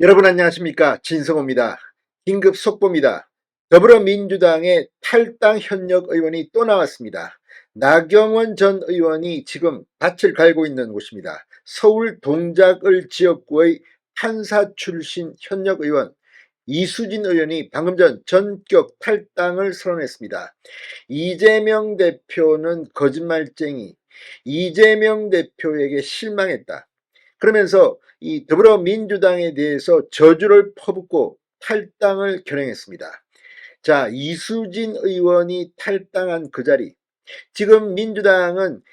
여러분 안녕하십니까? 진성호입니다. 긴급 속보입니다. 더불어민주당의 탈당 현역 의원이 또 나왔습니다. 나경원 전 의원이 지금 밭을 갈고 있는 곳입니다. 서울 동작을 지역구의 판사 출신 현역 의원 이수진 의원이 방금 전 전격 탈당을 선언했습니다. 이재명 대표는 거짓말쟁이, 이재명 대표에게 실망했다. 그러면서 이 더불어민주당에 대해서 저주를 퍼붓고 탈당을 결행했습니다. 자, 이수진 의원이 탈당한 그 자리. 지금 민주당은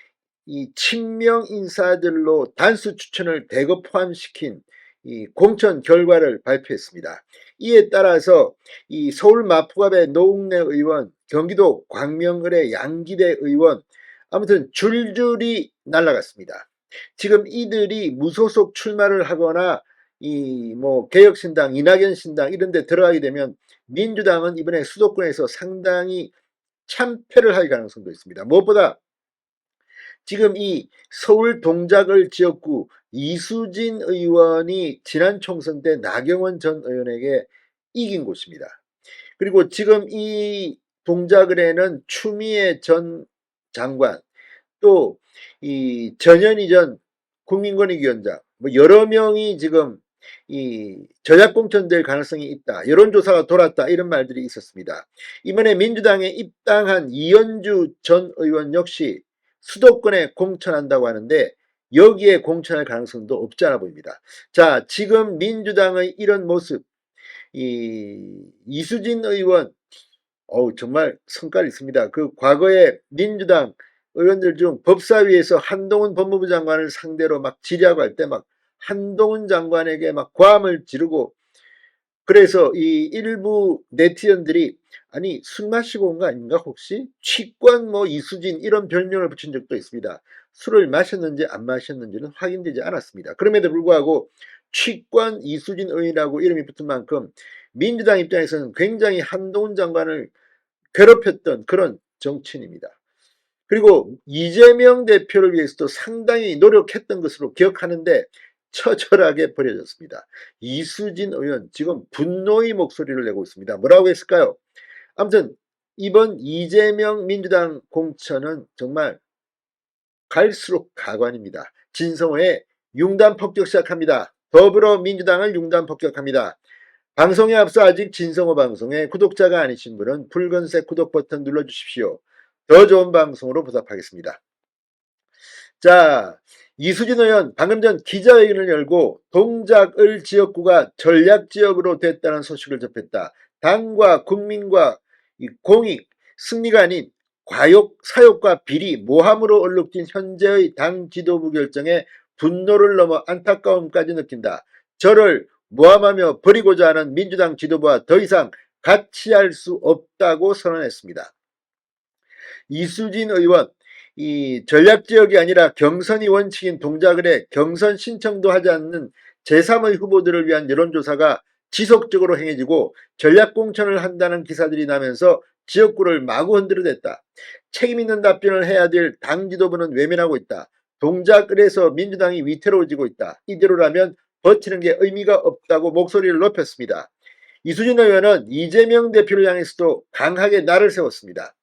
이 친명 인사들로 단수 추천을 대거 포함시킨 이 공천 결과를 발표했습니다. 이에 따라서 이 서울 마포갑의 노웅래 의원, 경기도 광명을의 양기대 의원, 아무튼 줄줄이 날아갔습니다. 지금 이들이 무소속 출마를 하거나 이 뭐 개혁신당, 이낙연 신당 이런 데 들어가게 되면 민주당은 이번에 수도권에서 상당히 참패를 할 가능성도 있습니다. 무엇보다 지금 이 서울 동작을 지역구 이수진 의원이 지난 총선 때 나경원 전 의원에게 이긴 곳입니다. 그리고 지금 이 동작을에는 추미애 전 장관, 또 이 전현희 전 국민권익위원장, 뭐 여러 명이 지금 이 전략공천될 가능성이 있다. 여론조사가 돌았다. 이런 말들이 있었습니다. 이번에 민주당에 입당한 이현주 전 의원 역시 수도권에 공천한다고 하는데 여기에 공천할 가능성도 없지 않아 보입니다. 자, 지금 민주당의 이런 모습, 이 이수진 의원, 정말 성깔이 있습니다. 그 과거에 민주당 의원들 중 법사위에서 한동훈 법무부 장관을 상대로 막 질의하고 할 때 막 한동훈 장관에게 막 고함을 지르고, 그래서 이 일부 네티즌들이 아니 술 마시고 온 거 아닌가 혹시? 취권 뭐 이수진 이런 별명을 붙인 적도 있습니다. 술을 마셨는지 안 마셨는지는 확인되지 않았습니다. 그럼에도 불구하고 취권 이수진 의원이라고 이름이 붙은 만큼 민주당 입장에서는 굉장히 한동훈 장관을 괴롭혔던 그런 정치인입니다. 그리고 이재명 대표를 위해서도 상당히 노력했던 것으로 기억하는데 처절하게 버려졌습니다. 이수진 의원 지금 분노의 목소리를 내고 있습니다. 뭐라고 했을까요? 아무튼 이번 이재명 민주당 공천은 정말 갈수록 가관입니다. 진성호의 융단 폭격 시작합니다. 더불어민주당을 융단 폭격합니다. 방송에 앞서 아직 진성호 방송의 구독자가 아니신 분은 붉은색 구독 버튼 눌러주십시오. 더 좋은 방송으로 보답하겠습니다. 자, 이수진 의원 방금 전 기자회견을 열고 동작을 지역구가 전략지역으로 됐다는 소식을 접했다. 당과 국민과 공익, 승리가 아닌 과욕, 사욕과 비리, 모함으로 얼룩진 현재의 당 지도부 결정에 분노를 넘어 안타까움까지 느낀다. 저를 모함하며 버리고자 하는 민주당 지도부와 더 이상 같이 할 수 없다고 선언했습니다. 이수진 의원, 이 전략지역이 아니라 경선이 원칙인 동작을에 경선 신청도 하지 않는 제3의 후보들을 위한 여론조사가 지속적으로 행해지고 전략공천을 한다는 기사들이 나면서 지역구를 마구 흔들어댔다. 책임있는 답변을 해야 될 당 지도부는 외면하고 있다. 동작을에서 민주당이 위태로워지고 있다. 이대로라면 버티는 게 의미가 없다고 목소리를 높였습니다. 이수진 의원은 이재명 대표를 향해서도 강하게 날을 세웠습니다.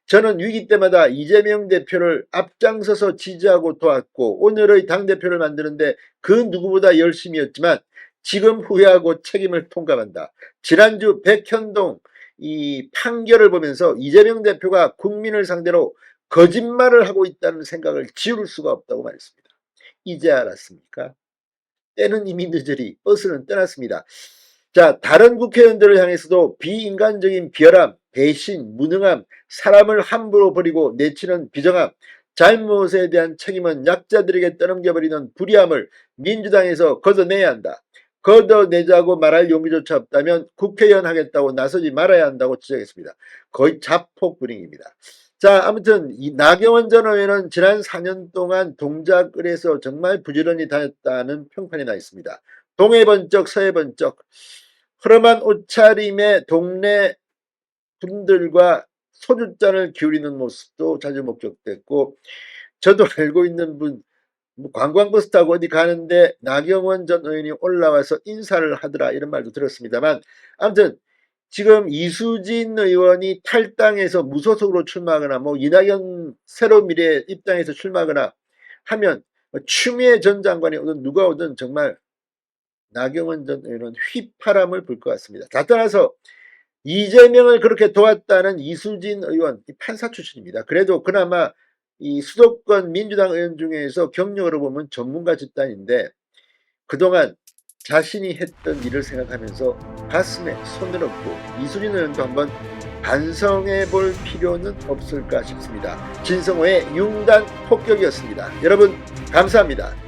저는 위기 때마다 이재명 대표를 앞장서서 지지하고 도왔고 오늘의 당대표를 만드는데 그 누구보다 열심히였지만 지금 후회하고 책임을 통감한다. 지난주 백현동 이 판결을 보면서 이재명 대표가 국민을 상대로 거짓말을 하고 있다는 생각을 지울 수가 없다고 말했습니다. 이제 알았습니까? 때는 이미 늦으리 버스는 떠났습니다. 자, 다른 국회의원들을 향해서도 비인간적인 비열함, 배신, 무능함, 사람을 함부로 버리고 내치는 비정함, 잘못에 대한 책임은 약자들에게 떠넘겨버리는 불의함을 민주당에서 걷어내야 한다. 걷어내자고 말할 용기조차 없다면 국회의원 하겠다고 나서지 말아야 한다고 지적했습니다. 거의 자폭 분위기입니다. 자, 아무튼 이 나경원 전 의원은 지난 4년 동안 동작을에서 정말 부지런히 다녔다는 평판이 나 있습니다. 동해 번쩍 서해 번쩍 흐름한 옷차림의 동네 분들과 소주잔을 기울이는 모습도 자주 목격됐고, 저도 알고 있는 분 뭐 관광버스 타고 어디 가는데 나경원 전 의원이 올라와서 인사를 하더라 이런 말도 들었습니다만 아무튼 지금 이수진 의원이 탈당해서 무소속으로 출마하거나 뭐 이낙연 새로미래 입당해서 출마하거나 하면 추미애 전 장관이 오든 누가 오든 정말 나경원 전 의원은 휘파람을 불 것 같습니다. 다 떠나서 이재명을 그렇게 도왔다는 이수진 의원 판사 출신입니다. 그래도 그나마 이 수도권 민주당 의원 중에서 경력으로 보면 전문가 집단인데 그동안 자신이 했던 일을 생각하면서 가슴에 손을 얹고 이수진 의원도 한번 반성해 볼 필요는 없을까 싶습니다. 진성호의 융단 폭격이었습니다. 여러분 감사합니다.